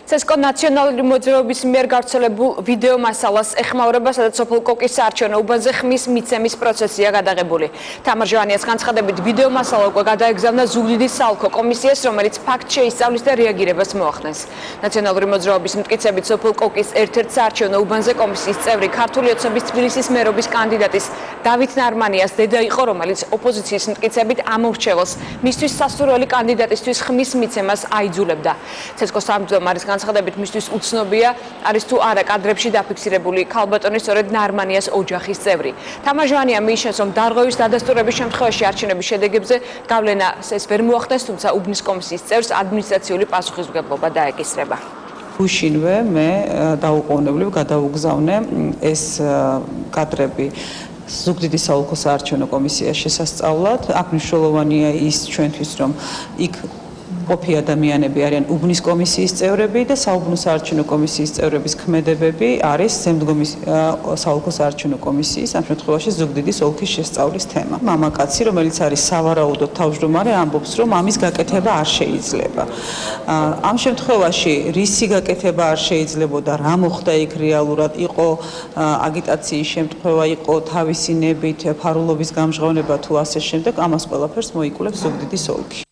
CESCO ნაციონალური მოძრაობის მიერ გავრცელებულ ვიდეო მასალას ეხმაურება, სადაც სოფელ კოკის საარჩევნო უბანზე ხმის მიცემის პროცესია გადაღებული. თამარ ჟვანიას განცხადებით, ვიდეო მასალა უკვე გადაეგზავნა ზუგდიდის საოლქო კომისიას, რომელიც ფაქტს შეისწავლის და რეაგირებას მოახდენს. ნაციონალური მოძრაობის მტკიცებით, სოფელ კოკის ერთ-ერთ საარჩევნო უბანზე კომისიის წევრი ქართული ოცნების თბილისის მერობის კანდიდატის დავით ნარმანიას დედა იყო, რომელიც ოპოზიციის მტკიცებით ამორჩეველს მისთვის სასურველი კანდიდატისთვის ხმის მიცემას აიძულებდა. CESCO სამმართველოს განცხადებით, მისთვის უცნობია არის თუ არა კადრებში დაფიქსირებული ქალბატონი სწორედ ნარმანიას ოჯახის წევრი. თამარ ჟვანია მიიჩნევს, რომ დარღვევის დადასტურების შემთხვევაში არჩევნების შედეგებზე გავლენა ეს ვერ მოახდენს, თუმცა უბნის კომისიის წევრს ადმინისტრაციული პასუხისმგებლობა დაეკისრება. უშინვე მე დაუყოვნებლივ გადაუგზავნე ეს კადრები ზუგდიდის საოლქო საარჩევნო კომისიას შესასწავლად. აქ მნიშვნელოვანია ის ჩვენთვის, რომ იქ ყოფი ადამიანები არიან უბნის კომისიის წევრები და საუბნო საარჩევნო კომისიის წევრების ქმედებები არის შემდგომი საოლქო საარჩევნო კომისიის, ამ შემთხვევაში ზუგდიდის ოლქის შესწავლის თემა. მამაკაცი, რომელიც არის სავარაუდოდ თავმჯდომარე, ამბობს, რომ ამის გაკეთება არ შეიძლება. ამ შემთხვევაში რისი გაკეთება არ შეიძლებოდა, რა მოხდა იქ რეალურად, იყო აგიტაციის შემთხვევა, იყო თავისი ნებით ფარულობის გამჟღავნება თუ ასე შემდეგ, ამას ყველაფერს მოიკვლევს ზუგდიდის ოლქი.